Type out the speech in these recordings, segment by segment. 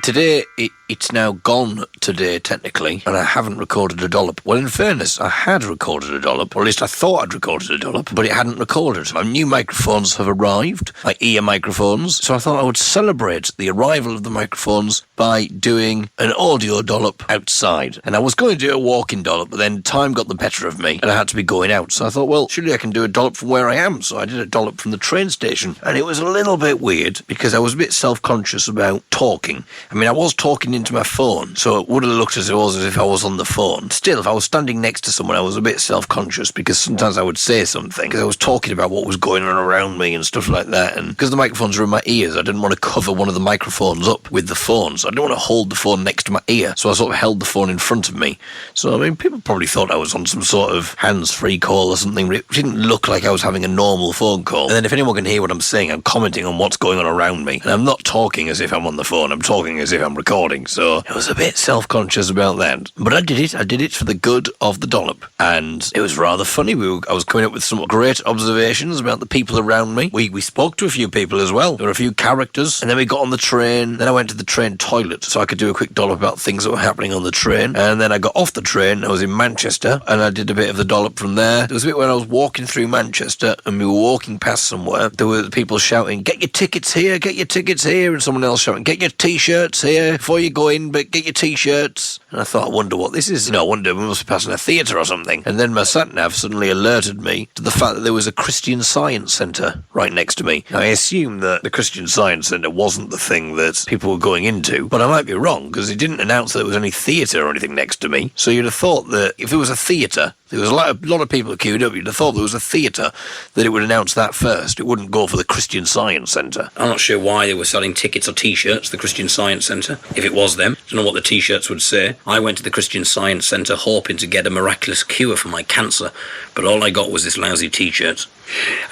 Today, it's now gone today, technically, and I haven't recorded a dollop. Well, in fairness, I had recorded a dollop, or at least I thought I'd recorded a dollop, but it hadn't recorded. My new microphones have arrived, my ear microphones, so I thought I would celebrate the arrival of the microphones by doing an audio dollop outside. And I was going to do a walking dollop, but then time got the better of me, and I had to be going out. So I thought, well, surely I can do a dollop from where I am. So I did a dollop from the train station, and it was a little bit weird because I was a bit self-conscious about talking. I mean, I was talking into my phone, so it would have looked as if I was on the phone. Still, if I was standing next to someone, I was a bit self-conscious because sometimes I would say something because I was talking about what was going on around me and stuff like that. And because the microphones are in my ears, I didn't want to cover one of the microphones up with the phone, so I didn't want to hold the phone next to my ear. So I sort of held the phone in front of me. So, I mean, people probably thought I was on some sort of hands-free call or something, but it didn't look like I was having a normal phone call. And then if anyone can hear what I'm saying, I'm commenting on what's going on around me. And I'm not talking as if I'm on the phone, I'm talking as if I'm recording. So I was a bit self-conscious about that. But I did it for the good of the dollop. And it was rather funny. I was coming up with some great observations about the people around me. We spoke to a few people as well. There were a few characters. And then we got on the train. Then I went to the train toilet so I could do a quick dollop about things that were happening on the train. And then I got off the train. I was in Manchester and I did a bit of the dollop from there. There was a bit when I was walking through Manchester and we were walking past somewhere. There were people shouting, "Get your tickets here, get your tickets here," and someone else shouting, "Get your t-shirts here before you go in, but get your t-shirts." And I thought, I wonder what this is. I wonder, we must be passing a theatre or something. And then my sat-nav suddenly alerted me to the fact that there was a Christian Science Centre right next to me. Now, I assume that the Christian Science Centre wasn't the thing that people were going into, but I might be wrong, because it didn't announce that there was any theatre or anything next to me. So you'd have thought that if there was a theatre, there was a lot of people queued up, you'd have thought there was a theatre, that it would announce that first. It wouldn't go for the Christian Science Centre. I'm not sure why they were selling tickets or t-shirts, the Christian Science Centre, if it was them. I don't know what the t-shirts would say. I went to the Christian Science Centre hoping to get a miraculous cure for my cancer, but all I got was this lousy t-shirt.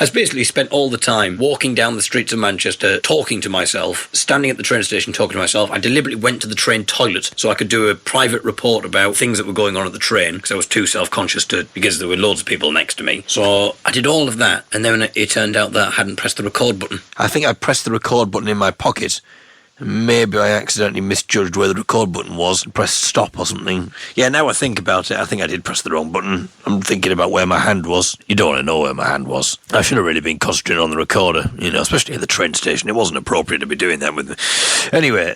I basically spent all the time walking down the streets of Manchester, talking to myself, standing at the train station talking to myself. I deliberately went to the train toilet so I could do a private report about things that were going on at the train, because I was too self-conscious because there were loads of people next to me. So I did all of that, and then it turned out that I hadn't pressed the record button. I think I pressed the record button in my pocket. Maybe I accidentally misjudged where the record button was and pressed stop or something. Yeah, now I think about it, I think I did press the wrong button. I'm thinking about where my hand was. You don't want to know where my hand was. I should have really been concentrating on the recorder, especially at the train station. It wasn't appropriate to be doing that with me. Anyway,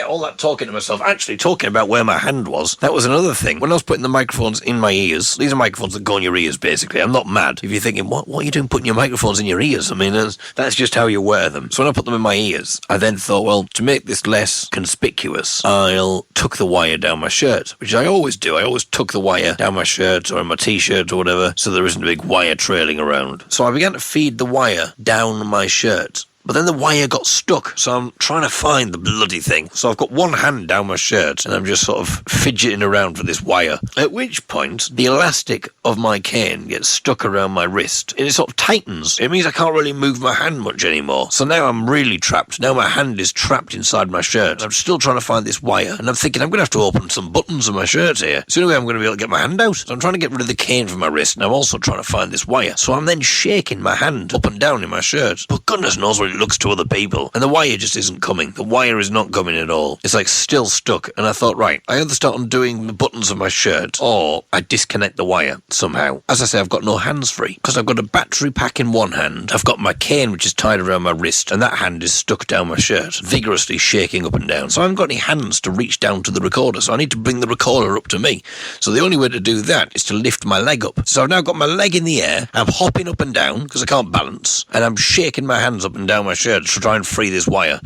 all that talking to myself, actually talking about where my hand was, that was another thing. When I was putting the microphones in my ears, these are microphones that go in your ears, basically. I'm not mad if you're thinking, what are you doing putting your microphones in your ears? I mean, that's just how you wear them. So when I put them in my ears, I then thought, well, to make this less conspicuous, I'll tuck the wire down my shirt, which I always do. I always tuck the wire down my shirt or in my t-shirt or whatever, so there isn't a big wire trailing around. So I began to feed the wire down my shirt. But then the wire got stuck, so I'm trying to find the bloody thing. So I've got one hand down my shirt, and I'm just sort of fidgeting around for this wire. At which point, the elastic of my cane gets stuck around my wrist, and it sort of tightens. It means I can't really move my hand much anymore. So now I'm really trapped. Now my hand is trapped inside my shirt. I'm still trying to find this wire, and I'm thinking I'm going to have to open some buttons on my shirt here. It's the only way I'm going to be able to get my hand out. So I'm trying to get rid of the cane from my wrist, and I'm also trying to find this wire. So I'm then shaking my hand up and down in my shirt. But goodness knows what it looks to other people, and the wire just isn't coming. The wire is not coming at all. It's like still stuck, and I thought, right, I either start undoing the buttons of my shirt or I disconnect the wire somehow. As I say, I've got no hands free because I've got a battery pack in one hand, I've got my cane which is tied around my wrist, and that hand is stuck down my shirt, vigorously shaking up and down. So I haven't got any hands to reach down to the recorder, so I need to bring the recorder up to me. So the only way to do that is to lift my leg up. So I've now got my leg in the air, I'm hopping up and down because I can't balance, and I'm shaking my hands up and down my shirt to try and free this wire.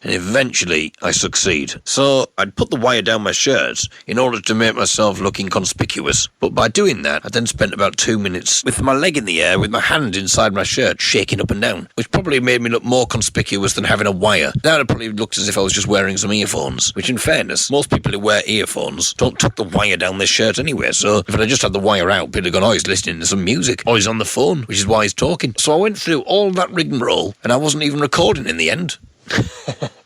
And eventually I succeed. So I'd put the wire down my shirt in order to make myself look inconspicuous. But by doing that, I then spent about 2 minutes with my leg in the air, with my hand inside my shirt, shaking up and down, which probably made me look more conspicuous than having a wire. Now it probably looked as if I was just wearing some earphones, which in fairness, most people who wear earphones don't tuck the wire down their shirt anyway. So if I just had the wire out, people had gone, oh, he's listening to some music, or he's on the phone, which is why he's talking. So I went through all that rigmarole, and I wasn't even recording in the end.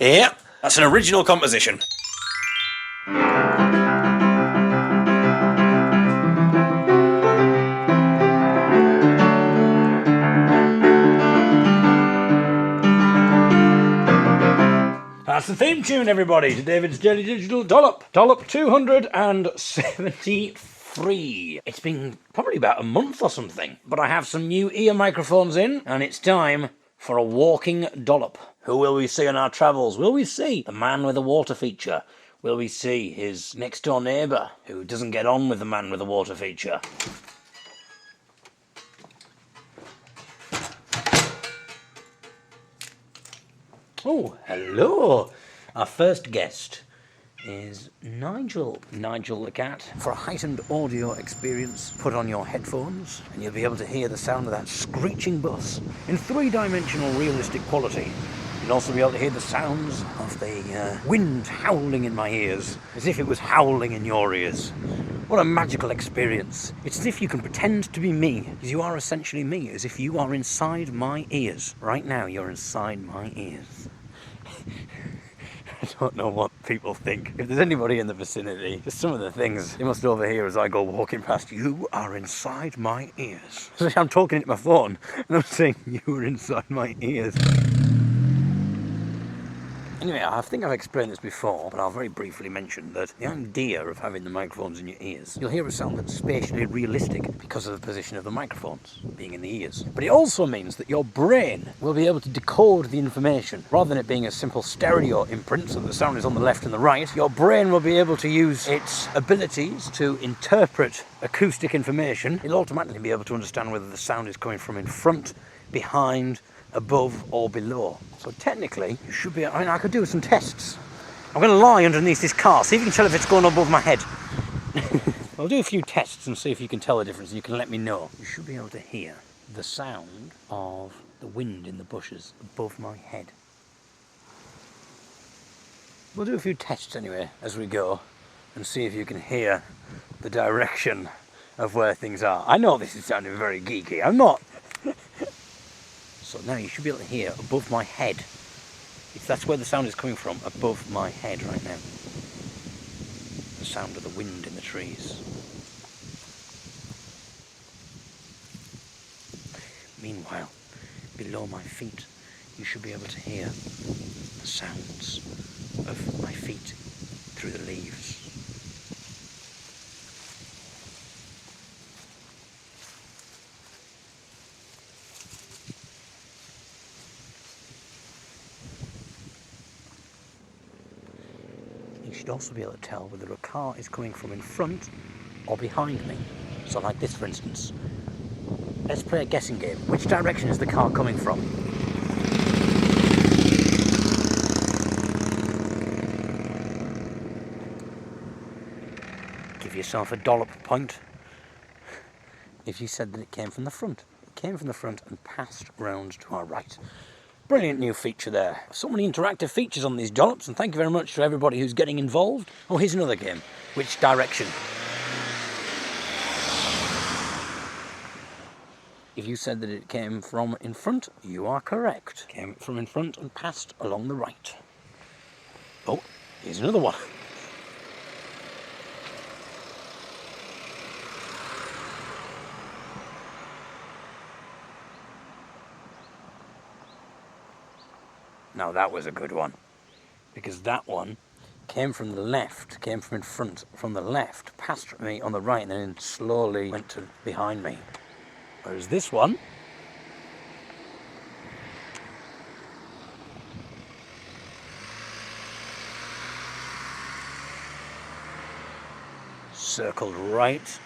Yeah, that's an original composition. That's the theme tune, everybody, to David's Daily Digital Dollop. Dollop 273. It's been probably about a month or something, but I have some new ear microphones in, and it's time for a walking dollop. Who will we see on our travels? Will we see the man with the water feature? Will we see his next door neighbour who doesn't get on with the man with the water feature? Oh, hello! Our first guest is Nigel. Nigel the cat. For a heightened audio experience, put on your headphones and you'll be able to hear the sound of that screeching bus in three-dimensional realistic quality. You'll also be able to hear the sounds of the wind howling in my ears, as if it was howling in your ears. What a magical experience. It's as if you can pretend to be me, because you are essentially me, as if you are inside my ears. Right now, you're inside my ears. I don't know what people think. If there's anybody in the vicinity, just some of the things they must overhear as I go walking past. You are inside my ears. So I'm talking into my phone, and I'm saying, you are inside my ears. Anyway, I think I've explained this before, but I'll very briefly mention that the idea of having the microphones in your ears, you'll hear a sound that's spatially realistic because of the position of the microphones being in the ears. But it also means that your brain will be able to decode the information. Rather than it being a simple stereo imprint, so the sound is on the left and the right, your brain will be able to use its abilities to interpret acoustic information. It'll automatically be able to understand whether the sound is coming from in front, behind, above or below. So technically, you should be... I could do some tests. I'm going to lie underneath this car, see if you can tell if it's going above my head. I'll do a few tests and see if you can tell the difference and you can let me know. You should be able to hear the sound of the wind in the bushes above my head. We'll do a few tests anyway as we go and see if you can hear the direction of where things are. I know this is sounding very geeky, I'm not. So now you should be able to hear above my head. That's where the sound is coming from, above my head right now. The sound of the wind in the trees. Meanwhile, below my feet, you should be able to hear the sounds of my feet through the leaves. You should also be able to tell whether a car is coming from in front or behind me. So like this, for instance. Let's play a guessing game. Which direction is the car coming from? Give yourself a dollop point if you said that it came from the front. It came from the front and passed round to our right. Brilliant new feature there. So many interactive features on these dollops, and thank you very much to everybody who's getting involved. Oh, here's another game. Which direction? If you said that it came from in front, you are correct. Came from in front and passed along the right. Oh, here's another one. Now that was a good one, because that one came from the left, came from in front, from the left, passed me on the right, and then slowly went to behind me. Whereas this one circled right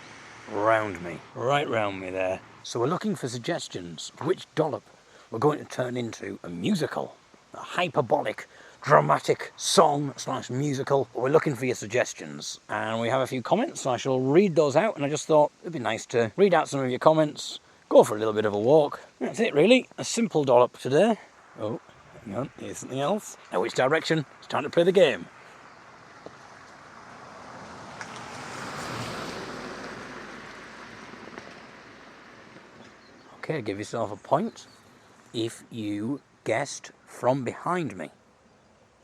round me there. So we're looking for suggestions of which dollop we're going to turn into a musical. A hyperbolic, dramatic song/musical. We're looking for your suggestions, and we have a few comments, so I shall read those out, and I just thought it'd be nice to read out some of your comments, go for a little bit of a walk. That's it really, a simple dollop today. Oh, hang on, here's something else. Now which direction? It's time to play the game. Okay, give yourself a point if you guessed from behind me.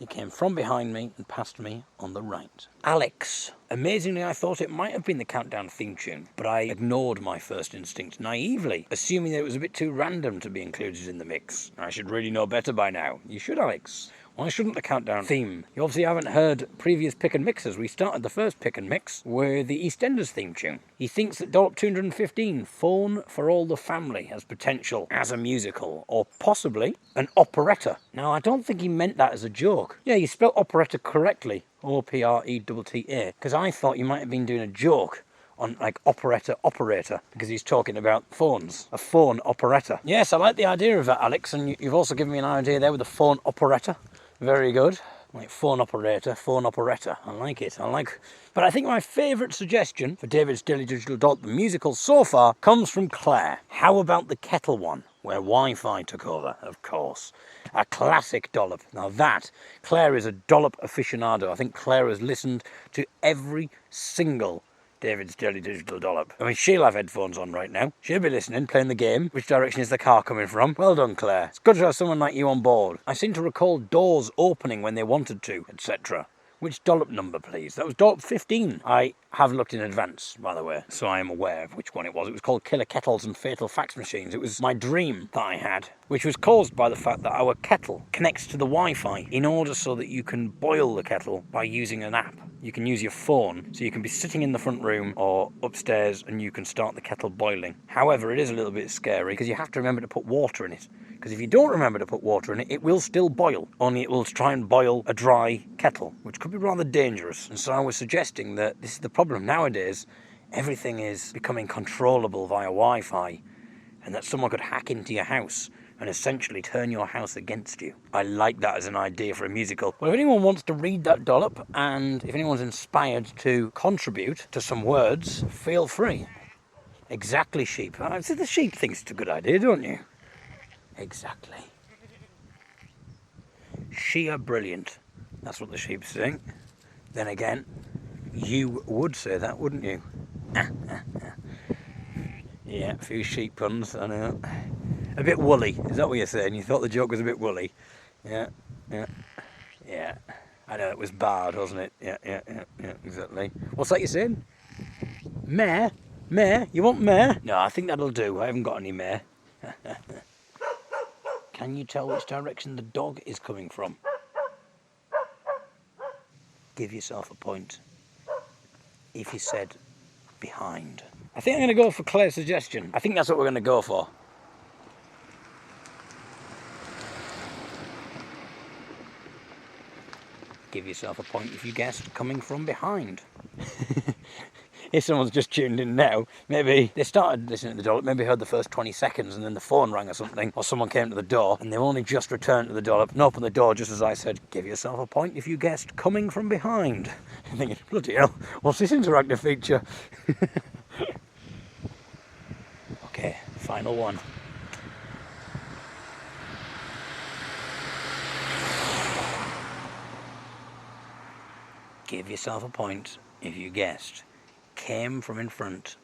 He came from behind me and past me on the right. Alex. Amazingly, I thought it might have been the countdown theme tune, but I ignored my first instinct naively, assuming that it was a bit too random to be included in the mix. I should really know better by now. You should, Alex. Why shouldn't the countdown theme? You obviously haven't heard previous pick and mixes. We started the first pick and mix with the EastEnders theme tune. He thinks that Dollop 215, Phone for All the Family, has potential as a musical, or possibly an operetta. Now, I don't think he meant that as a joke. Yeah, you spelled operetta correctly, O-P-R-E-T-T-A, because I thought you might have been doing a joke on like operetta operator, because he's talking about phones, a phone operetta. Yes, I like the idea of that, Alex, and you've also given me an idea there with a phone operetta. Very good. Like phone operator, phone operetta. I like it. But I think my favourite suggestion for David's Daily Digital Dollop the Musical so far comes from Claire. How about the kettle one, where Wi-Fi took over, of course. A classic dollop. Now that, Claire is a dollop aficionado. I think Claire has listened to every single David's Daily Digital Dollop. I mean, she'll have headphones on right now. She'll be listening, playing the game. Which direction is the car coming from? Well done, Claire. It's good to have someone like you on board. I seem to recall doors opening when they wanted to, etc. Which dollop number, please? That was dollop 15. I have looked in advance, by the way, so I am aware of which one it was. It was called Killer Kettles and Fatal Fax Machines. It was my dream that I had, which was caused by the fact that our kettle connects to the Wi-Fi in order so that you can boil the kettle by using an app. You can use your phone, so you can be sitting in the front room or upstairs and you can start the kettle boiling. However, it is a little bit scary because you have to remember to put water in it. Because if you don't remember to put water in it, it will still boil, only it will try and boil a dry kettle, which could be rather dangerous. And so I was suggesting that this is the problem nowadays. Everything is becoming controllable via Wi-Fi, and that someone could hack into your house and essentially turn your house against you. I like that as an idea for a musical. Well, if anyone wants to read that dollop, and if anyone's inspired to contribute to some words, feel free. Exactly, sheep. So the sheep thinks it's a good idea, don't you? Exactly. She are brilliant. That's what the sheep sing. Then again, you would say that, wouldn't you? Yeah, a few sheep puns, I know. A bit woolly, is that what you're saying? You thought the joke was a bit woolly? Yeah. I know, it was bad, wasn't it? Yeah, exactly. What's that you're saying? Mare? Mare? You want mare? No, I think that'll do. I haven't got any mare. Can you tell which direction the dog is coming from? Give yourself a point if you said behind. I think I'm going to go for Claire's suggestion. I think that's what we're going to go for. Give yourself a point if you guessed coming from behind. If someone's just tuned in now, maybe they started listening to the dollop, maybe heard the first 20 seconds and then the phone rang or something, or someone came to the door and they've only just returned to the dollop and opened the door just as I said, give yourself a point if you guessed coming from behind. I'm thinking, bloody hell, what's this interactive feature? Okay, final one. Give yourself a point if you guessed came from in front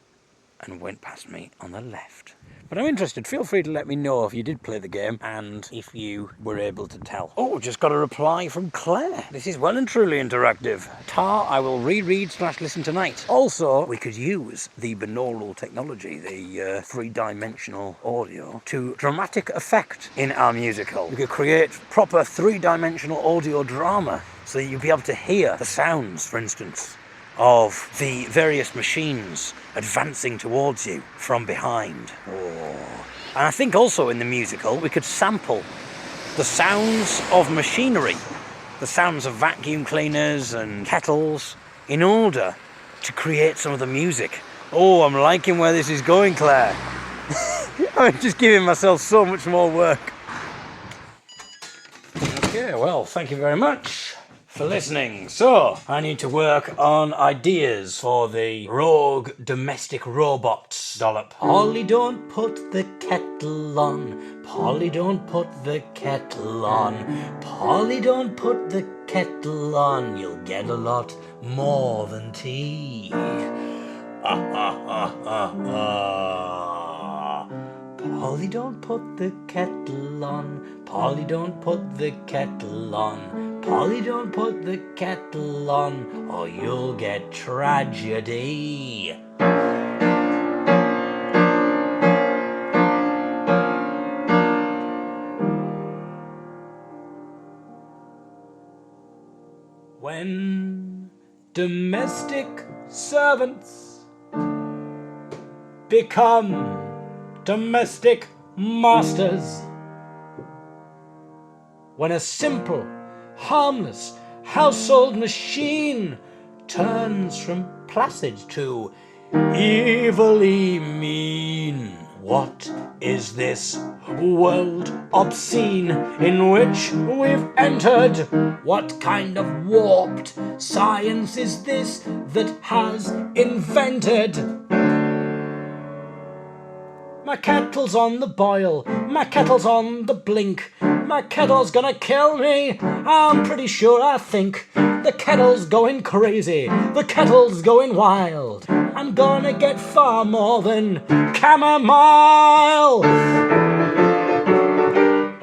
and went past me on the left. But I'm interested. Feel free to let me know if you did play the game and if you were able to tell. Oh, just got a reply from Claire. This is well and truly interactive. Tar, I will reread/listen tonight. Also, we could use the binaural technology, the three-dimensional audio, to dramatic effect in our musical. We could create proper three-dimensional audio drama so that you'd be able to hear the sounds, for instance, of the various machines advancing towards you from behind. Oh. And I think also in the musical we could sample the sounds of machinery, the sounds of vacuum cleaners and kettles, in order to create some of the music. Oh, I'm liking where this is going, Claire. I'm just giving myself so much more work. Okay, well, thank you very much for listening. So, I need to work on ideas for the rogue domestic robots dollop. Polly, don't put the kettle on. Polly, don't put the kettle on. Polly, don't put the kettle on. You'll get a lot more than tea. Polly, don't put the kettle on. Polly, don't put the kettle on. Polly, don't put the kettle on, or you'll get tragedy. When domestic servants become domestic masters, when a simple, harmless household machine turns from placid to evilly mean, what is this world obscene in which we've entered? What kind of warped science is this that has invented? My kettle's on the boil, my kettle's on the blink, my kettle's gonna kill me, I'm pretty sure. I think the kettle's going crazy, the kettle's going wild, I'm gonna get far more than chamomile.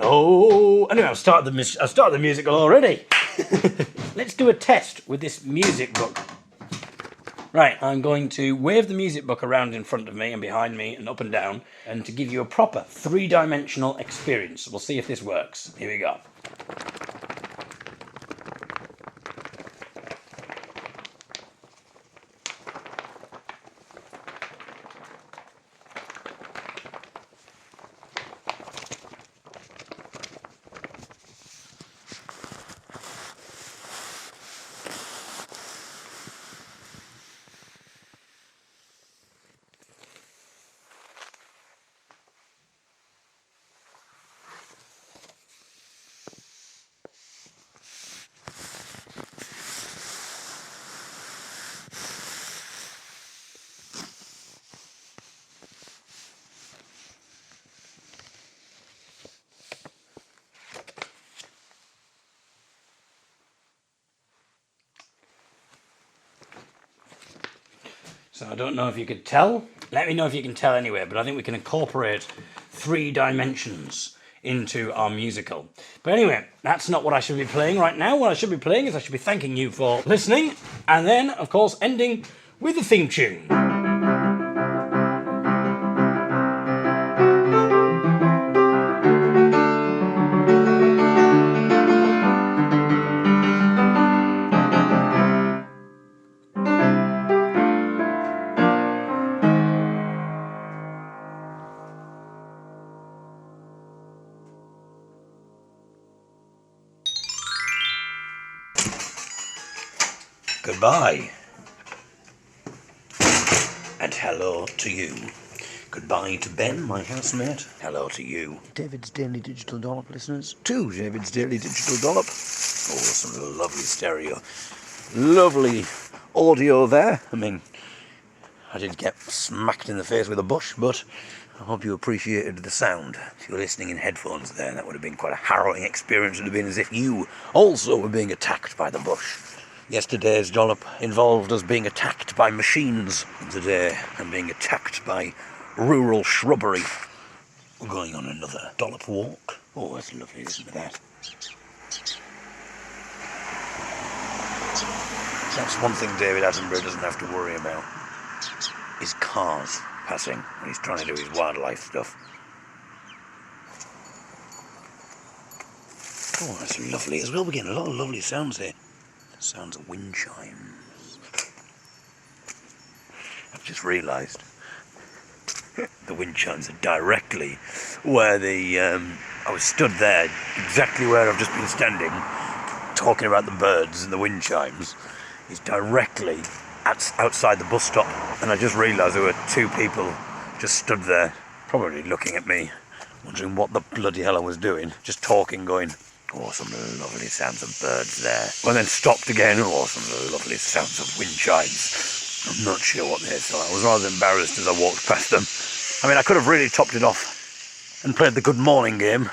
Oh, anyway, I've started the musical already. Let's do a test with this music book. Right, I'm going to wave the music book around in front of me and behind me and up and down, and to give you a proper three-dimensional experience. We'll see if this works. Here we go. So I don't know if you could tell. Let me know if you can tell anyway, but I think we can incorporate 3 dimensions into our musical. But anyway, that's not what I should be playing right now. What I should be playing is I should be thanking you for listening, and then, of course, ending with the theme tune. Goodbye. And hello to you. Goodbye to Ben, my housemate. Hello to you. David's Daily Digital Dollop listeners. To David's Daily Digital Dollop. Oh, some lovely stereo. Lovely audio there. I mean, I did get smacked in the face with a bush, but I hope you appreciated the sound. If you were listening in headphones there, that would have been quite a harrowing experience. It would have been as if you also were being attacked by the bush. Yesterday's dollop involved us being attacked by machines. Today, I'm being attacked by rural shrubbery. We're going on another dollop walk. Oh, that's lovely, listen to that. That's one thing David Attenborough doesn't have to worry about, is cars passing when he's trying to do his wildlife stuff. Oh, that's lovely as well. We're getting a lot of lovely sounds here. Sounds of wind chimes. I've just realised the wind chimes are directly where I was stood there, exactly where I've just been standing, talking about the birds and the wind chimes, is directly outside the bus stop. And I just realised there were 2 people just stood there, probably looking at me, wondering what the bloody hell I was doing, just talking, going, oh, some lovely sounds of birds there. And then stopped again. Oh, some lovely sounds of wind chimes. I'm not sure what they thought. I was rather embarrassed as I walked past them. I mean, I could have really topped it off and played the good morning game.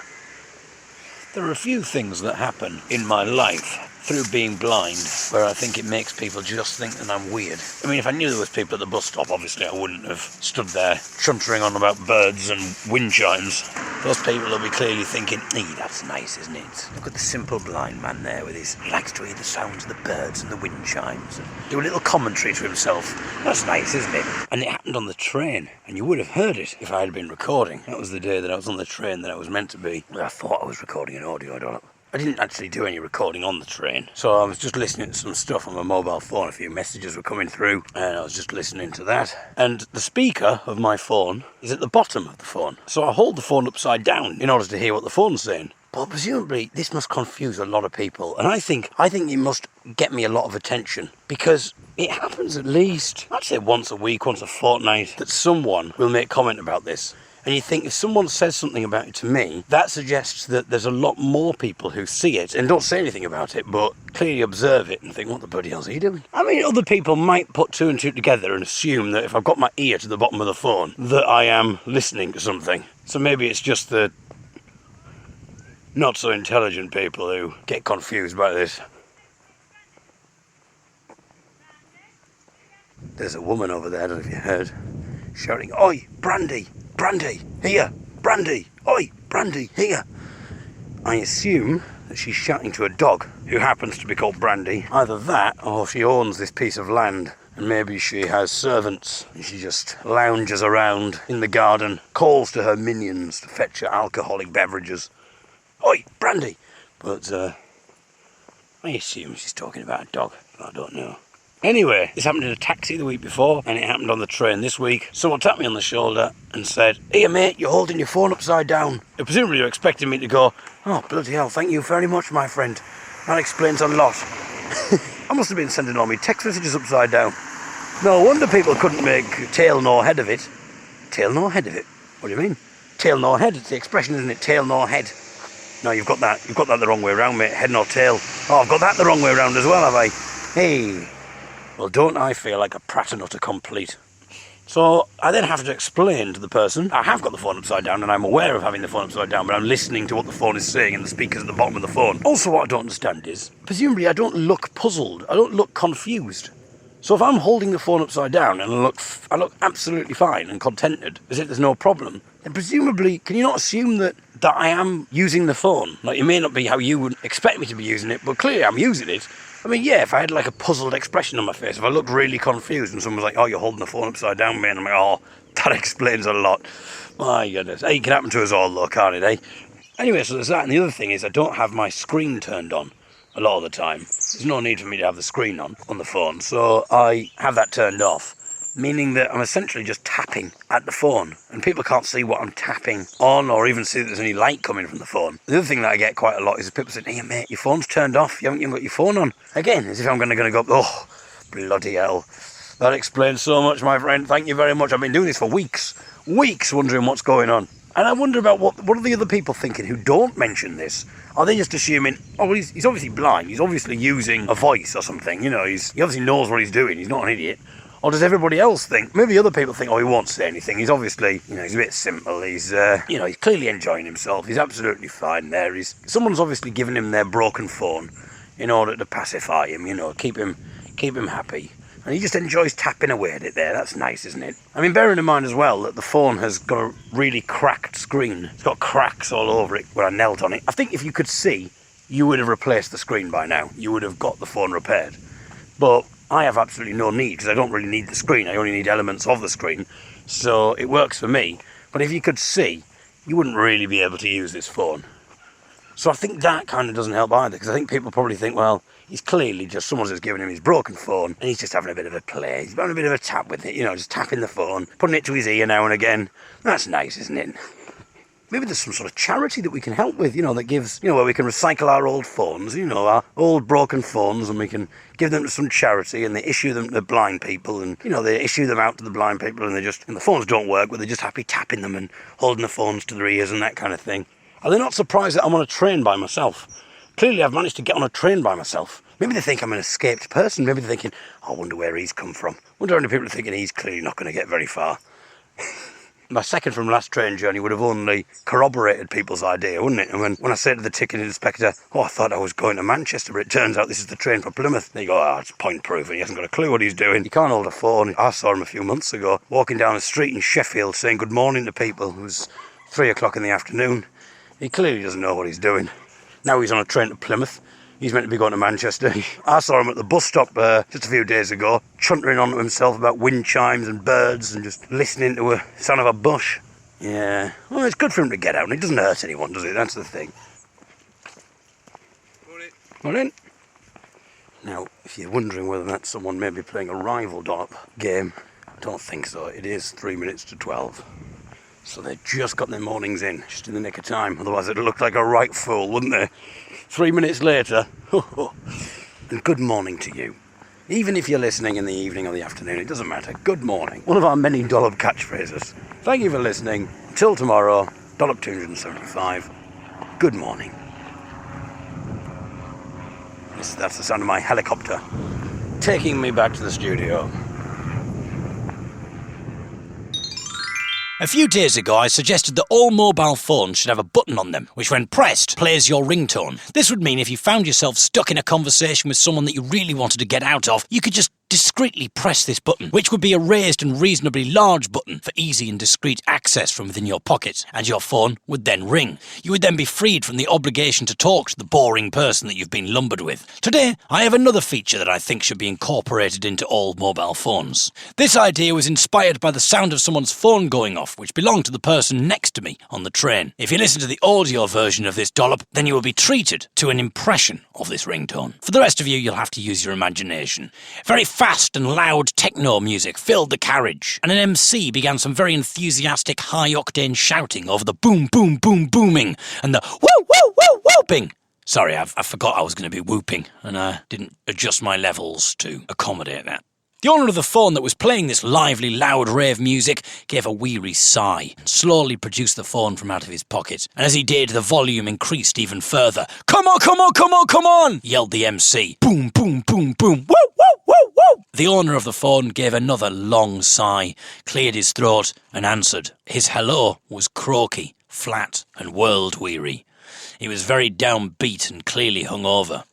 There are a few things that happen in my life through being blind, where I think it makes people just think that I'm weird. I mean, if I knew there was people at the bus stop, obviously I wouldn't have stood there chuntering on about birds and wind chimes. Those people will be clearly thinking, that's nice, isn't it? Look at the simple blind man there with his likes to hear the sounds of the birds and the wind chimes and do a little commentary to himself. That's nice, isn't it? And it happened on the train, and you would have heard it if I had been recording. That was the day that I was on the train that I was meant to be. I thought I was recording an audio dollop. I didn't actually do any recording on the train, so I was just listening to some stuff on my mobile phone. A few messages were coming through, and I was just listening to that. And the speaker of my phone is at the bottom of the phone, so I hold the phone upside down in order to hear what the phone's saying. But presumably this must confuse a lot of people, and I think it must get me a lot of attention, because it happens at least, I'd say once a week, once a fortnight, that someone will make comment about this. And you think, if someone says something about it to me, that suggests that there's a lot more people who see it and don't say anything about it, but clearly observe it and think, what the bloody hell's he doing? I mean, other people might put two and two together and assume that if I've got my ear to the bottom of the phone, that I am listening to something. So maybe it's just the not so intelligent people who get confused by this. There's a woman over there, I don't know if you heard, shouting, "Oi, Brandy! Brandy, here! Brandy! Oi, Brandy, here!" I assume that she's shouting to a dog who happens to be called Brandy. Either that, or she owns this piece of land, and maybe she has servants, and she just lounges around in the garden, calls to her minions to fetch her alcoholic beverages. "Oi, Brandy!" But, I assume she's talking about a dog, but I don't know. Anyway, this happened in a taxi the week before, and it happened on the train this week. Someone tapped me on the shoulder and said, "Here mate, you're holding your phone upside down." And presumably you're expecting me to go, "Oh, bloody hell, thank you very much, my friend. That explains a lot." I must have been sending all my text messages upside down. No wonder people couldn't make tail nor head of it. Tail nor head of it? What do you mean? Tail nor head, it's the expression, isn't it? Tail nor head. No, you've got that the wrong way around, mate. Head nor tail. Oh, I've got that the wrong way around as well, have I? Hey. Well, don't I feel like a pratter complete? So I then have to explain to the person, I have got the phone upside down and I'm aware of having the phone upside down, but I'm listening to what the phone is saying and the speaker's at the bottom of the phone. Also, what I don't understand is, presumably I don't look puzzled, I don't look confused. So if I'm holding the phone upside down and I look absolutely fine and contented, as if there's no problem, then presumably, can you not assume that I am using the phone? Like, it may not be how you would expect me to be using it, but clearly I'm using it. I mean, yeah, if I had like a puzzled expression on my face, if I looked really confused and someone was like, "Oh, you're holding the phone upside down, mate," and I'm like, "Oh, that explains a lot." My goodness. Hey, it can happen to us all though, can't it, eh? Anyway, so there's that, and the other thing is I don't have my screen turned on a lot of the time. There's no need for me to have the screen on the phone, so I have that turned off, meaning that I'm essentially just tapping at the phone, and people can't see what I'm tapping on or even see that there's any light coming from the phone. The other thing that I get quite a lot is people saying, "Hey mate, your phone's turned off, you haven't even got your phone on." Again, as if I'm going to go, "Oh, bloody hell. That explains so much, my friend, thank you very much. I've been doing this for weeks wondering what's going on." And I wonder about what are the other people thinking who don't mention this? Are they just assuming, "Oh, well, he's obviously blind, he's obviously using a voice or something, you know, he obviously knows what he's doing, he's not an idiot." Or does everybody else think? Maybe other people think, "Oh, he won't say anything. He's obviously, he's a bit simple. He's, he's clearly enjoying himself. He's absolutely fine there. Someone's obviously given him their broken phone in order to pacify him, keep him happy. And he just enjoys tapping away at it there. That's nice, isn't it?" I mean, bearing in mind as well that the phone has got a really cracked screen. It's got cracks all over it where I knelt on it. I think if you could see, you would have replaced the screen by now. You would have got the phone repaired. But I have absolutely no need, because I don't really need the screen. I only need elements of the screen. So it works for me. But if you could see, you wouldn't really be able to use this phone. So I think that kind of doesn't help either, because I think people probably think, well, he's clearly just, someone's just given him his broken phone, and he's just having a bit of a play. He's having a bit of a tap with it, just tapping the phone, putting it to his ear now and again. That's nice, isn't it? Maybe there's some sort of charity that we can help with, that gives, where we can recycle our old phones, our old broken phones, and we can give them to some charity, and they issue them to blind people, and, they issue them out to the blind people, and and the phones don't work, but they're just happy tapping them and holding the phones to their ears and that kind of thing. Are they not surprised that I'm on a train by myself? Clearly I've managed to get on a train by myself. Maybe they think I'm an escaped person. Maybe they're thinking, "I wonder where he's come from. I wonder how many people are thinking he's clearly not going to get very far." My second from last train journey would have only corroborated people's idea, wouldn't it? And when I say to the ticketing inspector, I thought I was going to Manchester, but it turns out this is the train for Plymouth. They go, it's point proof, and he hasn't got a clue what he's doing. He can't hold a phone. I saw him a few months ago, walking down the street in Sheffield, saying good morning to people. It was 3 o'clock in the afternoon. He clearly doesn't know what he's doing. Now he's on a train to Plymouth. He's meant to be going to Manchester. I saw him at the bus stop just a few days ago, chuntering onto himself about wind chimes and birds and just listening to a sound of a bush. Yeah, well, it's good for him to get out, and it doesn't hurt anyone, does it? That's the thing. Morning. Now, if you're wondering whether that's someone maybe playing a rival Dollop game, I don't think so. It is 3 minutes to 12. So they just got their mornings in, just in the nick of time. Otherwise it'd look like a right fool, wouldn't they? 3 minutes later. And good morning to you. Even if you're listening in the evening or the afternoon, it doesn't matter. Good morning. One of our many Dollop catchphrases. Thank you for listening. Till tomorrow, Dollop 275. Good morning. That's the sound of my helicopter taking me back to the studio. A few days ago, I suggested that all mobile phones should have a button on them, which when pressed, plays your ringtone. This would mean if you found yourself stuck in a conversation with someone that you really wanted to get out of, you could just discreetly press this button, which would be a raised and reasonably large button for easy and discreet access from within your pocket, and your phone would then ring. You would then be freed from the obligation to talk to the boring person that you've been lumbered with. Today, I have another feature that I think should be incorporated into all mobile phones. This idea was inspired by the sound of someone's phone going off, which belonged to the person next to me on the train. If you listen to the audio version of this Dollop, then you will be treated to an impression of this ringtone. For the rest of you, you'll have to use your imagination. Very fast and loud techno music filled the carriage, and an MC began some very enthusiastic high-octane shouting over the boom, boom, boom, booming, and the woo, woo, woo, whooping. Sorry, I forgot I was going to be whooping, and I didn't adjust my levels to accommodate that. The owner of the phone that was playing this lively, loud rave music gave a weary sigh and slowly produced the phone from out of his pocket. And as he did, the volume increased even further. Come on, come on, come on, come on, yelled the MC. Boom, boom, boom, boom, woo, woo, woo, woo. The owner of the phone gave another long sigh, cleared his throat and answered. His hello was croaky, flat and world-weary. He was very downbeat and clearly hungover.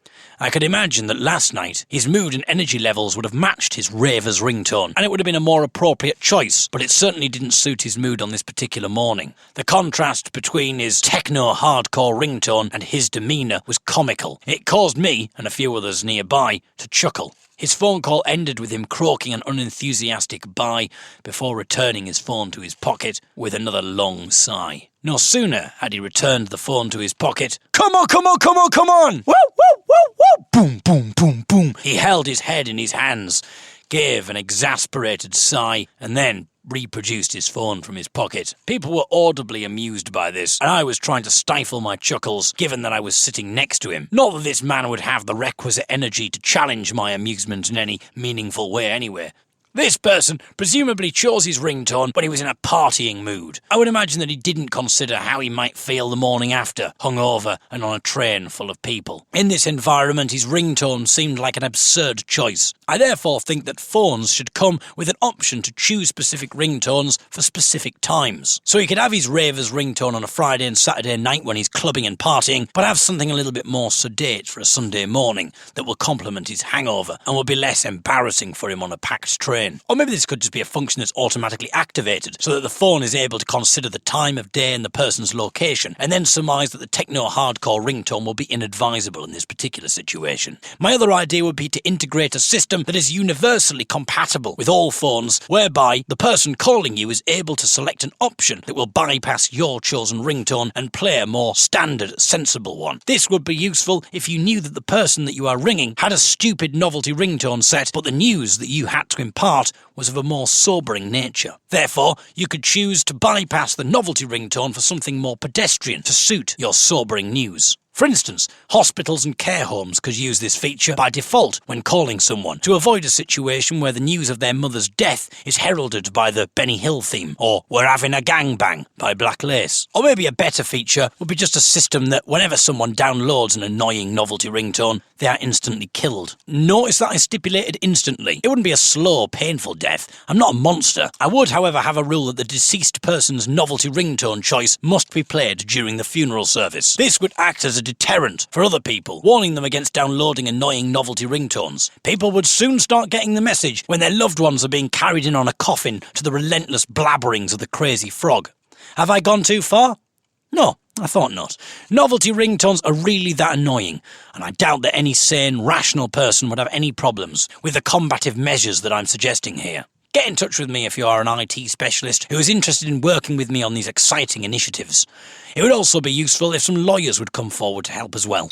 I could imagine that last night his mood and energy levels would have matched his raver's ringtone, and it would have been a more appropriate choice, but it certainly didn't suit his mood on this particular morning. The contrast between his techno-hardcore ringtone and his demeanour was comical. It caused me, and a few others nearby, to chuckle. His phone call ended with him croaking an unenthusiastic bye before returning his phone to his pocket with another long sigh. No sooner had he returned the phone to his pocket. Come on, come on, come on, come on! Woo, woo, woo, woo! Boom, boom, boom, boom. He held his head in his hands, gave an exasperated sigh, and then reproduced his phone from his pocket. People were audibly amused by this, and I was trying to stifle my chuckles, given that I was sitting next to him. Not that this man would have the requisite energy to challenge my amusement in any meaningful way anyway. This person presumably chose his ringtone when he was in a partying mood. I would imagine that he didn't consider how he might feel the morning after, hungover and on a train full of people. In this environment, his ringtone seemed like an absurd choice. I therefore think that phones should come with an option to choose specific ringtones for specific times. So he could have his raver's ringtone on a Friday and Saturday night when he's clubbing and partying, but have something a little bit more sedate for a Sunday morning that will complement his hangover and will be less embarrassing for him on a packed train. Or maybe this could just be a function that's automatically activated so that the phone is able to consider the time of day and the person's location and then surmise that the techno-hardcore ringtone will be inadvisable in this particular situation. My other idea would be to integrate a system that is universally compatible with all phones, whereby the person calling you is able to select an option that will bypass your chosen ringtone and play a more standard, sensible one. This would be useful if you knew that the person that you are ringing had a stupid novelty ringtone set, but the news that you had to impart was of a more sobering nature. Therefore, you could choose to bypass the novelty ringtone for something more pedestrian to suit your sobering news. For instance, hospitals and care homes could use this feature by default when calling someone to avoid a situation where the news of their mother's death is heralded by the Benny Hill theme, or We're Having a Gangbang by Black Lace. Or maybe a better feature would be just a system that whenever someone downloads an annoying novelty ringtone, they are instantly killed. Notice that I stipulated instantly. It wouldn't be a slow, painful death. I'm not a monster. I would, however, have a rule that the deceased person's novelty ringtone choice must be played during the funeral service. This would act as a deterrent for other people, warning them against downloading annoying novelty ringtones. People would soon start getting the message when their loved ones are being carried in on a coffin to the relentless blabberings of the crazy frog. Have I gone too far? No, I thought not. Novelty ringtones are really that annoying, and I doubt that any sane, rational person would have any problems with the combative measures that I'm suggesting here. Get in touch with me if you are an IT specialist who is interested in working with me on these exciting initiatives. It would also be useful if some lawyers would come forward to help as well.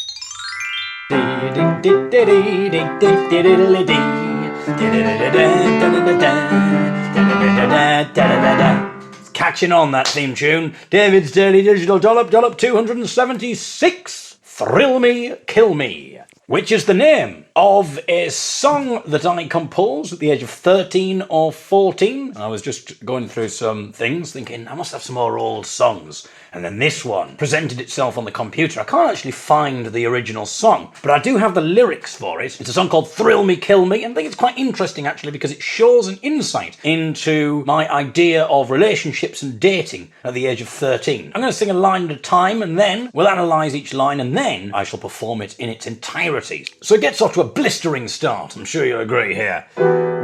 Catching on, that theme tune. David's Daily Digital Dollop 276. Thrill Me, Kill Me, which is the name of a song that I composed at the age of 13 or 14. I was just going through some things, thinking I must have some more old songs. And then this one presented itself on the computer. I can't actually find the original song, but I do have the lyrics for it. It's a song called Thrill Me, Kill Me, and I think it's quite interesting actually because it shows an insight into my idea of relationships and dating at the age of 13. I'm going to sing a line at a time, and then we'll analyse each line, and then I shall perform it in its entirety. So it gets off to a blistering start, I'm sure you'll agree here.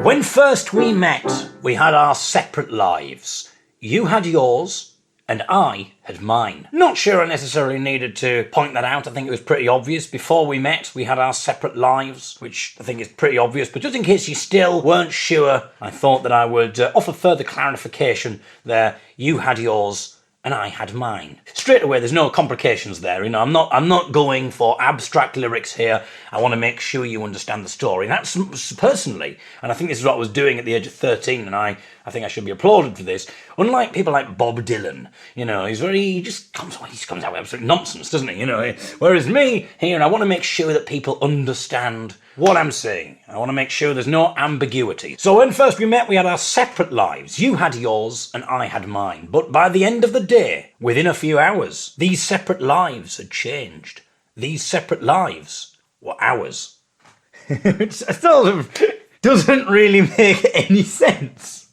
When first we met, we had our separate lives. You had yours, and I had mine. Not sure I necessarily needed to point that out. I think it was pretty obvious. Before we met, we had our separate lives, which I think is pretty obvious. But just in case you still weren't sure, I thought that I would offer further clarification there. You had yours, and I had mine. Straight away, there's no complications there. You know, I'm not going for abstract lyrics here. I want to make sure you understand the story. And that's personally, and I think this is what I was doing at the age of 13, and I think I should be applauded for this. Unlike people like Bob Dylan, you know, he just comes out with absolute nonsense, doesn't he? You know, whereas me here, and I want to make sure that people understand what I'm saying. I want to make sure there's no ambiguity. So when first we met, we had our separate lives. You had yours and I had mine. But by the end of the day, within a few hours, these separate lives had changed. These separate lives were ours. It sort of doesn't really make any sense.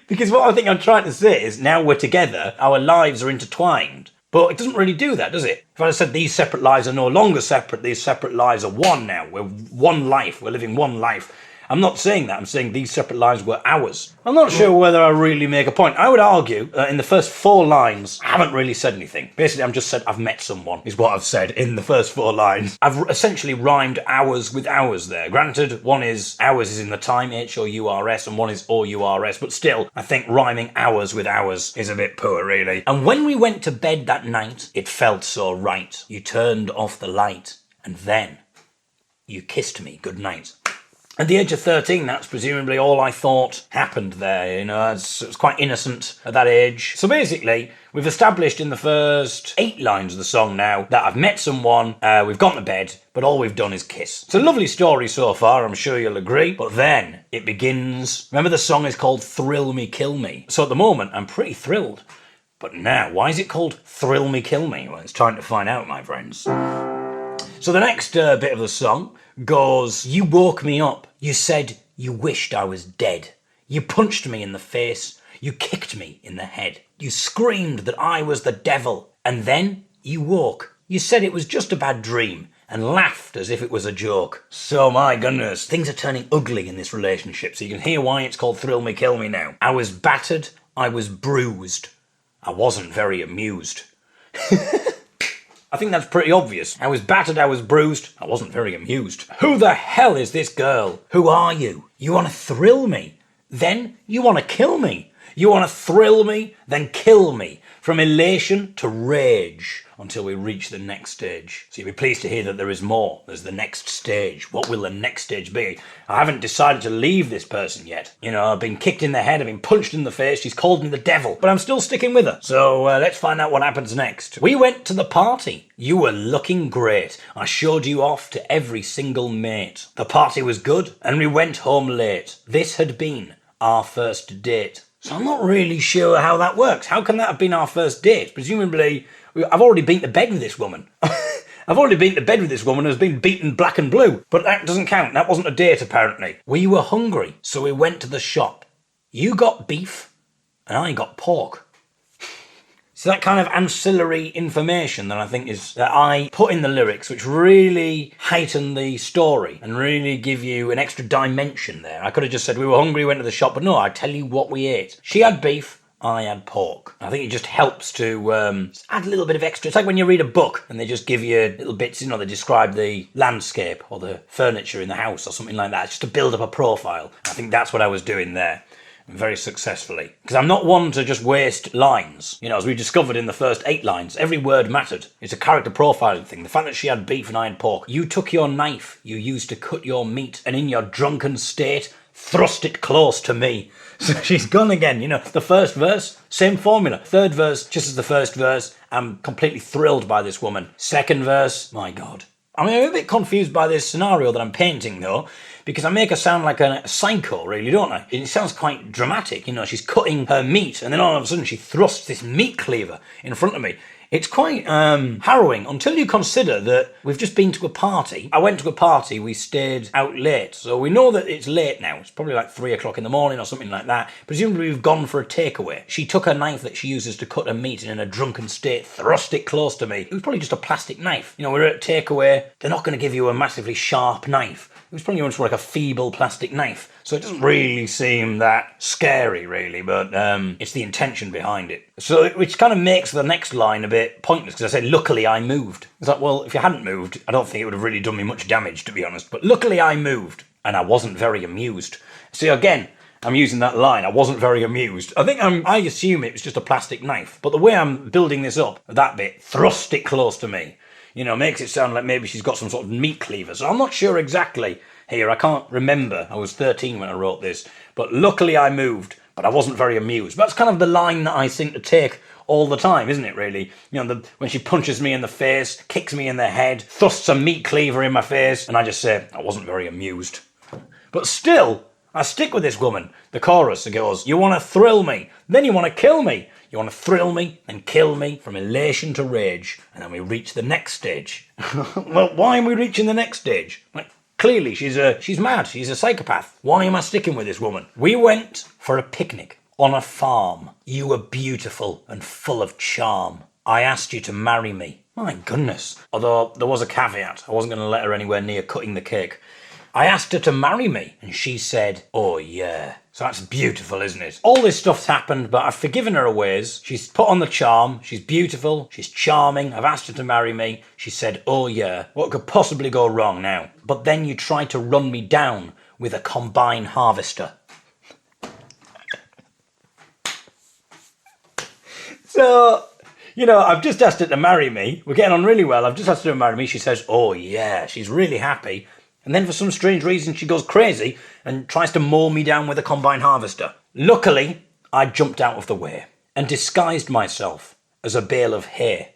Because what I think I'm trying to say is now we're together, our lives are intertwined. But it doesn't really do that, does it? If I said these separate lives are no longer separate, these separate lives are one now. We're one life. We're living one life. I'm not saying that. I'm saying these separate lives were ours. I'm not sure whether I really make a point. I would argue in the first 4 lines, I haven't really said anything. Basically, I've just said I've met someone, is what I've said in the first 4 lines. I've essentially rhymed hours with hours there. Granted, one is hours is in the time, H-O-U-R-S, and one is O-U-R-S, but still, I think rhyming hours with hours is a bit poor, really. And when we went to bed that night, it felt so right. You turned off the light, and then you kissed me goodnight. At the age of 13, that's presumably all I thought happened there. You know, it was quite innocent at that age. So basically, we've established in the first 8 lines of the song now that I've met someone, we've gone to bed, but all we've done is kiss. It's a lovely story so far, I'm sure you'll agree. But then it begins. Remember, the song is called Thrill Me, Kill Me. So at the moment, I'm pretty thrilled. But now, why is it called Thrill Me, Kill Me? Well, it's time to find out, my friends. So the next bit of the song goes, you woke me up. You said you wished I was dead. You punched me in the face. You kicked me in the head. You screamed that I was the devil. And then you woke. You said it was just a bad dream and laughed as if it was a joke. So my goodness, things are turning ugly in this relationship. So you can hear why it's called Thrill Me, Kill Me now. I was battered. I was bruised. I wasn't very amused. I think that's pretty obvious. I was battered, I was bruised, I wasn't very amused. Who the hell is this girl? Who are you? You want to thrill me? Then you want to kill me? You want to thrill me? Then kill me. From elation to rage until we reach the next stage. So you'll be pleased to hear that there is more. There's the next stage. What will the next stage be? I haven't decided to leave this person yet. You know, I've been kicked in the head, I've been punched in the face, she's called me the devil, but I'm still sticking with her. So let's find out what happens next. We went to the party. You were looking great. I showed you off to every single mate. The party was good and we went home late. This had been our first date. So I'm not really sure how that works. How can that have been our first date? Presumably, I've already been to bed with this woman. I've already been to bed with this woman who's been beaten black and blue. But that doesn't count. That wasn't a date, apparently. We were hungry, so we went to the shop. You got beef, and I got pork. So that kind of ancillary information that I think is that I put in the lyrics, which really heighten the story and really give you an extra dimension there. I could have just said we were hungry, went to the shop, but no, I tell you what we ate. She had beef, I had pork. I think it just helps to add a little bit of extra. It's like when you read a book and they just give you little bits, you know, they describe the landscape or the furniture in the house or something like that, just to build up a profile. I think that's what I was doing there. Very successfully. Because I'm not one to just waste lines. You know, as we discovered in the first 8 lines, every word mattered. It's a character profiling thing. The fact that she had beef and I had pork. You took your knife you used to cut your meat and in your drunken state thrust it close to me. So she's gone again. You know, the first verse, same formula. Third verse, just as the first verse, I'm completely thrilled by this woman. Second verse, my God. I mean, I'm a bit confused by this scenario that I'm painting, though, because I make her sound like a psycho, really, don't I? It sounds quite dramatic, you know, she's cutting her meat, and then all of a sudden she thrusts this meat cleaver in front of me. It's quite harrowing, until you consider that we've just been to a party. I went to a party, we stayed out late, so we know that it's late now. It's probably like 3 o'clock in the morning or something like that. Presumably we've gone for a takeaway. She took her knife that she uses to cut her meat and in a drunken state thrust it close to me. It was probably just a plastic knife. You know, we're at a takeaway, they're not going to give you a massively sharp knife. It was probably just like a feeble plastic knife. So it doesn't really seem that scary, really, but it's the intention behind it. So which kind of makes the next line a bit pointless, because I say, luckily I moved. It's like, well, if you hadn't moved, I don't think it would have really done me much damage, to be honest. But luckily I moved, and I wasn't very amused. See, again, I'm using that line, I wasn't very amused. I assume it was just a plastic knife. But the way I'm building this up, that bit, thrust it close to me, you know, makes it sound like maybe she's got some sort of meat cleaver. So I'm not sure exactly here. I can't remember. I was 13 when I wrote this. But luckily I moved, but I wasn't very amused. That's kind of the line that I seem to take all the time, isn't it, really? You know, when she punches me in the face, kicks me in the head, thrusts a meat cleaver in my face, and I just say, I wasn't very amused. But still, I stick with this woman. The chorus, it goes, you want to thrill me, then you want to kill me. You want to thrill me and kill me from elation to rage. And then we reach the next stage. Well, why am we reaching the next stage? Like, clearly, she's mad. She's a psychopath. Why am I sticking with this woman? We went for a picnic on a farm. You were beautiful and full of charm. I asked you to marry me. My goodness. Although there was a caveat. I wasn't going to let her anywhere near cutting the cake. I asked her to marry me, and she said, oh yeah. So that's beautiful, isn't it? All this stuff's happened, but I've forgiven her her ways. She's put on the charm. She's beautiful. She's charming. I've asked her to marry me. She said, oh yeah. What could possibly go wrong now? But then you tried to run me down with a combine harvester. So, you know, I've just asked her to marry me. We're getting on really well. I've just asked her to marry me. She says, oh yeah. She's really happy. And then for some strange reason she goes crazy and tries to mow me down with a combine harvester. Luckily, I jumped out of the way and disguised myself as a bale of hay.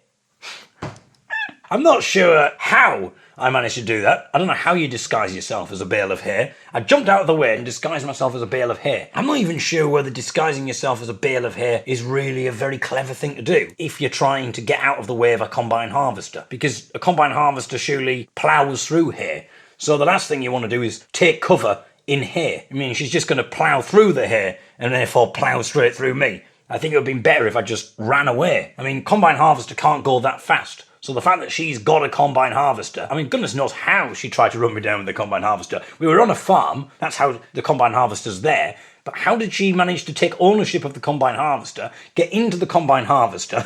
I'm not sure how I managed to do that. I don't know how you disguise yourself as a bale of hay. I jumped out of the way and disguised myself as a bale of hay. I'm not even sure whether disguising yourself as a bale of hay is really a very clever thing to do if you're trying to get out of the way of a combine harvester. Because a combine harvester surely ploughs through hay. So the last thing you want to do is take cover in hay. I mean, she's just going to plough through the hay and therefore plough straight through me. I think it would have been better if I just ran away. I mean, combine harvester can't go that fast. So the fact that she's got a combine harvester, I mean, goodness knows how she tried to run me down with the combine harvester. We were on a farm, that's how the combine harvester's there. But how did she manage to take ownership of the combine harvester, get into the combine harvester,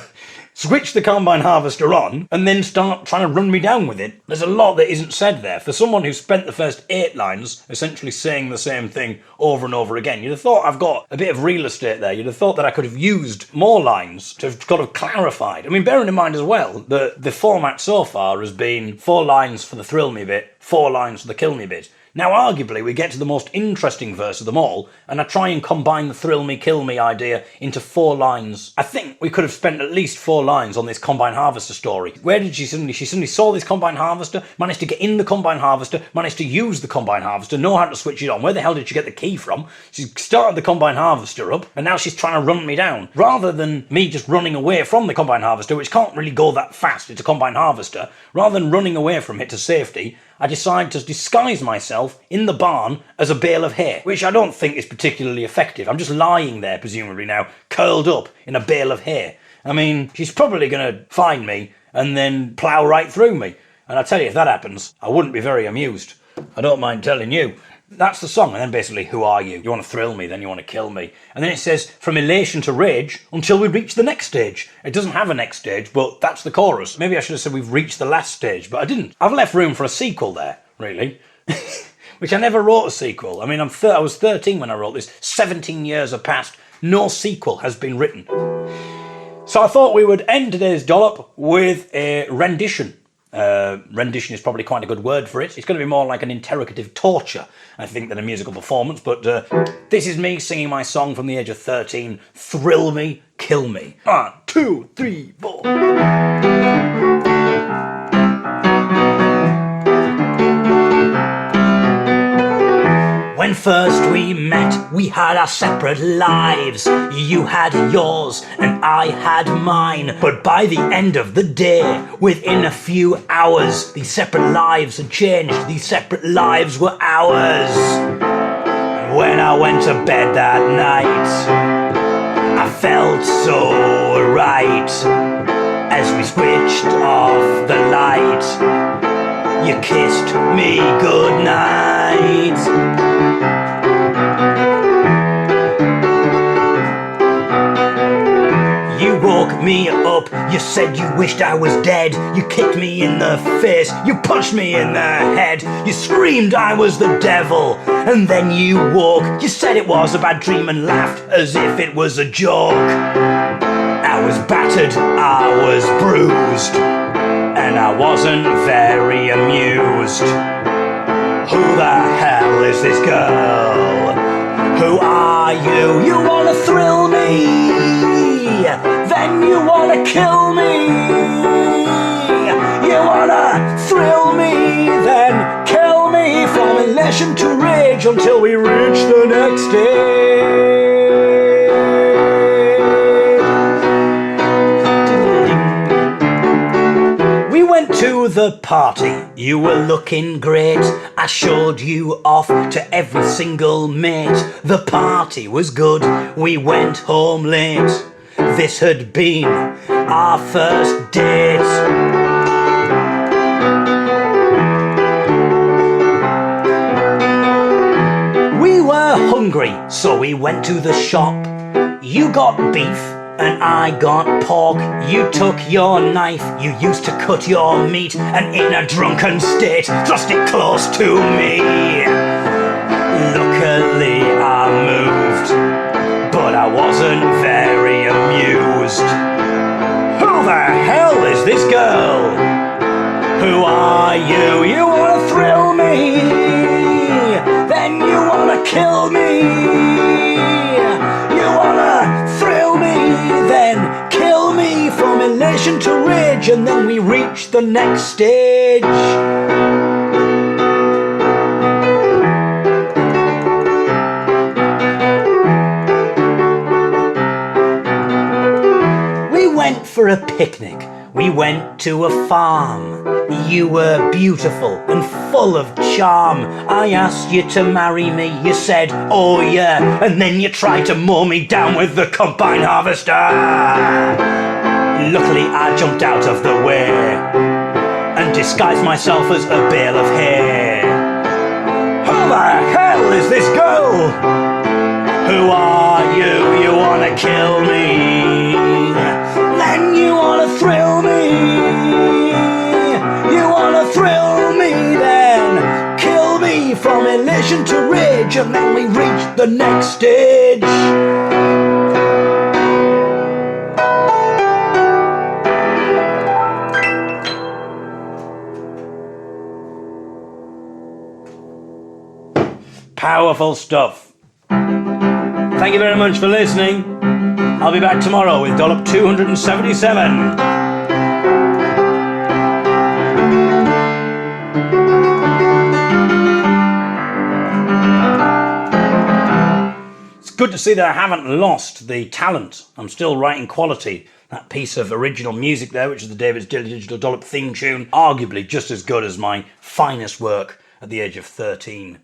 switch the combine harvester on, and then start trying to run me down with it? There's a lot that isn't said there. For someone who spent the first 8 lines essentially saying the same thing over and over again, you'd have thought I've got a bit of real estate there. You'd have thought that I could have used more lines to have kind of clarified. I mean, bearing in mind as well that the format so far has been 4 lines for the thrill me bit, 4 lines for the kill me bit. Now, arguably, we get to the most interesting verse of them all, and I try and combine the thrill me, kill me idea into 4 lines. I think we could have spent at least 4 lines on this combine harvester story. Where did she suddenly saw this combine harvester, managed to get in the combine harvester, managed to use the combine harvester, know how to switch it on. Where the hell did she get the key from? She started the combine harvester up, and now she's trying to run me down. Rather than me just running away from the combine harvester, which can't really go that fast, it's a combine harvester, rather than running away from it to safety, I decide to disguise myself in the barn as a bale of hay, which I don't think is particularly effective. I'm just lying there, presumably now, curled up in a bale of hay. I mean, she's probably going to find me and then plough right through me. And I tell you, if that happens, I wouldn't be very amused. I don't mind telling you. That's the song, and then basically, who are you? You want to thrill me, then you want to kill me. And then it says, from elation to rage, until we reach the next stage. It doesn't have a next stage, but that's the chorus. Maybe I should have said we've reached the last stage, but I didn't. I've left room for a sequel there, really. Which I never wrote a sequel. I mean, I was 13 when I wrote this. 17 years have passed. No sequel has been written. So I thought we would end today's dollop with a rendition. Rendition is probably quite a good word for it. It's going to be more like an interrogative torture, I think, than a musical performance, but this is me singing my song from the age of 13, Thrill Me, Kill Me. 1, 2, 3, 4. When first we met, we had our separate lives. You had yours and I had mine. But by the end of the day, within a few hours, these separate lives had changed. These separate lives were ours. And when I went to bed that night, I felt so right. As we switched off the light, you kissed me goodnight. You woke me up, you said you wished I was dead. You kicked me in the face, you punched me in the head. You screamed I was the devil, and then you woke. You said it was a bad dream and laughed as if it was a joke. I was battered, I was bruised, and I wasn't very amused. Who the hell is this girl? Who are you? You wanna thrill me, then you wanna kill me. You wanna thrill me, then kill me. From elation to rage until we reach the next stage. To the party, you were looking great. I showed you off to every single mate. The party was good, we went home late. This had been our first date. We were hungry, so we went to the shop. You got beef and I got pork. You took your knife, you used to cut your meat, and in a drunken state thrust it close to me. Luckily I moved, but I wasn't very amused. Who the hell is this girl? Who are you? You wanna thrill me, then you wanna kill me. You wanna thrill me, then kill me. From elation to rage, and then we reach the next stage. We went for a picnic, we went to a farm. You were beautiful and full of charm. I asked you to marry me, you said, oh yeah, and then you tried to mow me down with the combine harvester. Luckily I jumped out of the way and disguised myself as a bale of hay. Who the hell is this girl? Who are you? You wanna kill me? Then you wanna thrill me? You wanna thrill me then? Kill me from elation to rage, and then we reach the next stage. Powerful stuff. Thank you very much for listening. I'll be back tomorrow with Dollop 277. It's good to see that I haven't lost the talent. I'm still writing quality. That piece of original music there, which is the David's Digital Dollop theme tune, arguably just as good as my finest work at the age of 13.